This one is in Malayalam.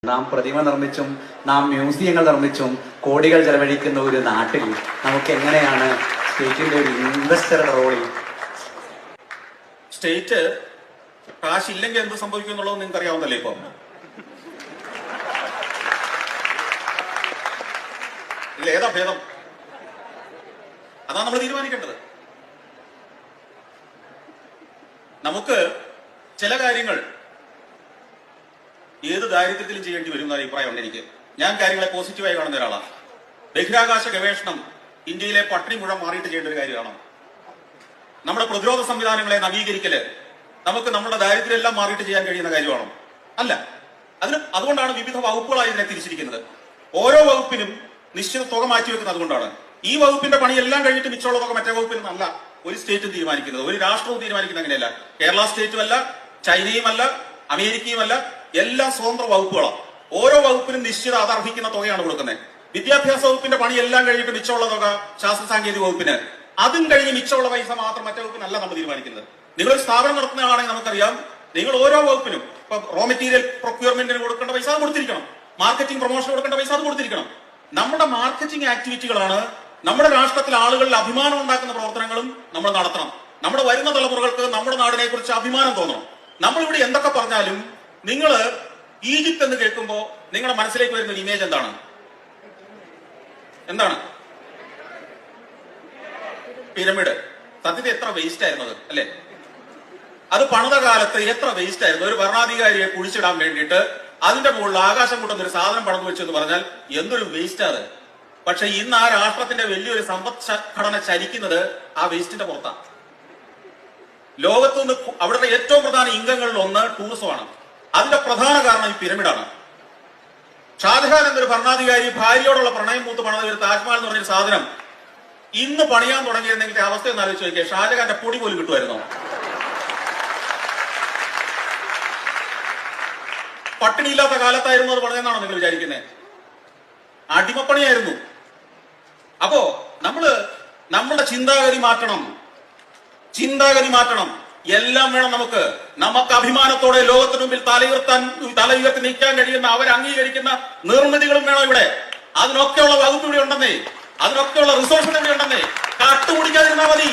നാം പ്രതിമ നിർമ്മിച്ചും നാം മ്യൂസിയങ്ങൾ നിർമ്മിച്ചും കോടികൾ ചെലവഴിക്കുന്ന ഒരു നാട്ടിൽ നമുക്ക് എങ്ങനെയാണ് സ്റ്റേറ്റിന്റെ ഒരു ഇൻവെസ്റ്ററുടെ റോളിൽ സ്റ്റേറ്റ് കാശില്ലെങ്കിൽ എന്ത് സംഭവിക്കും എന്നുള്ളത് നിങ്ങൾക്ക് അറിയാവുന്നല്ലേ? ഇപ്പം ഇതിലേതാ ഭേദം? അതാണ് നമ്മൾ തീരുമാനിക്കേണ്ടത്. നമുക്ക് ചില കാര്യങ്ങൾ ഏത് ദാരിദ്ര്യത്തിലും ചെയ്യേണ്ടി വരും എന്ന അഭിപ്രായമുണ്ട് എനിക്ക്. ഞാൻ കാര്യങ്ങളെ പോസിറ്റീവായി കാണുന്ന ഒരാളാണ്. ബഹിരാകാശ ഗവേഷണം ഇന്ത്യയിലെ പട്ടിണി മുഴുവൻ മാറിയിട്ട് ചെയ്യേണ്ട ഒരു കാര്യമാണ്. നമ്മുടെ പ്രതിരോധ സംവിധാനങ്ങളെ നവീകരിക്കല് നമുക്ക് നമ്മുടെ ദാരിദ്ര്യം എല്ലാം മാറിയിട്ട് ചെയ്യാൻ കഴിയുന്ന കാര്യമാണോ? അല്ല. അതുകൊണ്ടാണ് വിവിധ വകുപ്പുകളായി ഇതിനെ തിരിച്ചിരിക്കുന്നത്. ഓരോ വകുപ്പിനും നിശ്ചിത തുക മാറ്റിവെക്കുന്നത് അതുകൊണ്ടാണ്. ഈ വകുപ്പിന്റെ പണിയെല്ലാം കഴിഞ്ഞിട്ട് മിച്ചമുള്ള തുക മറ്റേ വകുപ്പിൽ നിന്നല്ല ഒരു സ്റ്റേറ്റും തീരുമാനിക്കുന്നത്, ഒരു രാഷ്ട്രവും തീരുമാനിക്കുന്നത് അങ്ങനെയല്ല. കേരള സ്റ്റേറ്റും അല്ല, ചൈനയുമല്ല, അമേരിക്കയുമല്ല, എല്ലാം സ്വതന്ത്ര വകുപ്പുകളാണ്. ഓരോ വകുപ്പിനും നിശ്ചിത അതർഹിക്കുന്ന തുകയാണ് കൊടുക്കുന്നത്. വിദ്യാഭ്യാസ വകുപ്പിന്റെ പണിയെല്ലാം കഴിഞ്ഞിട്ട് മിച്ചമുള്ള തുക ശാസ്ത്ര സാങ്കേതിക വകുപ്പിന്, അതും കഴിഞ്ഞ് മിച്ചമുള്ള പൈസ മാത്രം മറ്റേ വകുപ്പിനല്ല നമ്മൾ തീരുമാനിക്കുന്നത്. നിങ്ങളൊരു സ്ഥാപനം നടത്തുന്നതാണെങ്കിൽ നമുക്കറിയാം, നിങ്ങൾ ഓരോ വകുപ്പിനും ഇപ്പൊ റോ മെറ്റീരിയൽ പ്രൊക്യൂർമെന്റിന് കൊടുക്കേണ്ട പൈസ അത് കൊടുത്തിരിക്കണം, മാർക്കറ്റിംഗ് പ്രൊമോഷൻ കൊടുക്കേണ്ട പൈസ അത് കൊടുത്തിരിക്കണം. നമ്മുടെ മാർക്കറ്റിംഗ് ആക്ടിവിറ്റികളാണ് നമ്മുടെ രാഷ്ട്രത്തിൽ ആളുകളിൽ അഭിമാനം ഉണ്ടാക്കുന്ന പ്രവർത്തനങ്ങളും നമ്മൾ നടത്തണം. നമ്മുടെ വരുന്ന തലമുറകൾക്ക് നമ്മുടെ നാടിനെ കുറിച്ച് അഭിമാനം തോന്നണം. നമ്മളിവിടെ എന്തൊക്കെ പറഞ്ഞാലും നിങ്ങൾ ഈജിപ്ത് എന്ന് കേൾക്കുമ്പോൾ നിങ്ങളുടെ മനസ്സിലേക്ക് വരുന്ന ഒരു ഇമേജ് എന്താണ്? പിരമിഡ്. സത്യത്തിൽ എത്ര വേസ്റ്റ് ആയിരുന്നു അത്, അല്ലെ? അത് പണിത കാലത്ത് എത്ര വേസ്റ്റ് ആയിരുന്നു. ഒരു ഭരണാധികാരിയെ കുഴിച്ചിടാൻ വേണ്ടിയിട്ട് അതിന്റെ മുകളിൽ ആകാശം കൂട്ടുന്ന ഒരു സാധനം പടന്നു വെച്ചെന്ന് പറഞ്ഞാൽ എന്തൊരു വേസ്റ്റ് അത്. പക്ഷെ ഇന്ന് ആ രാഷ്ട്രത്തിന്റെ വലിയൊരു സമ്പദ്ഘടന ചലിക്കുന്നത് ആ വേസ്റ്റിന്റെ പുറത്താണ്. ലോകത്തുനിന്ന് അവിടുത്തെ ഏറ്റവും പ്രധാന ഇംഗങ്ങളിൽ ഒന്ന് ടൂറിസമാണ്. അതിന്റെ പ്രധാന കാരണം ഈ പിരമിഡാണ്. ഷാജഹാൻ എന്നൊരു ഭരണാധികാരി ഭാര്യയോടുള്ള പ്രണയം മൂത്ത് പണിത ഒരു താജ്മഹൽ എന്ന് പറഞ്ഞൊരു സാധനം ഇന്ന് പണിയാൻ തുടങ്ങിയിരുന്നെങ്കിൽ അവസ്ഥ ഒന്ന് ആലോചിച്ച് നോക്കിയാൽ ഷാജഹാന്റെ പൊടി പോലും കിട്ടുമായിരുന്നോ? പട്ടിണിയില്ലാത്ത കാലത്തായിരുന്നു അത് പണിതെന്നാണോ നിങ്ങൾ വിചാരിക്കുന്നത്? അടിമപ്പണിയായിരുന്നു. അപ്പോ നമ്മുടെ ചിന്താഗതി മാറ്റണം. എല്ലാം വേണം നമുക്ക്. അഭിമാനത്തോടെ ലോകത്തിന് മുമ്പിൽ തലയുയർത്തി നിൽക്കാൻ കഴിയുന്ന, അവർ അംഗീകരിക്കുന്ന നിർമ്മിതികളും വേണം ഇവിടെ. അതിനൊക്കെയുള്ള വകുപ്പ് ഇവിടെ ഉണ്ടെന്നേ, അതിനൊക്കെയുള്ള റിസോഴ്സുകൾ ഇവിടെ ഉണ്ടെന്നേ. കട്ടുപിടിക്കാതിരുന്നാൽ മതി.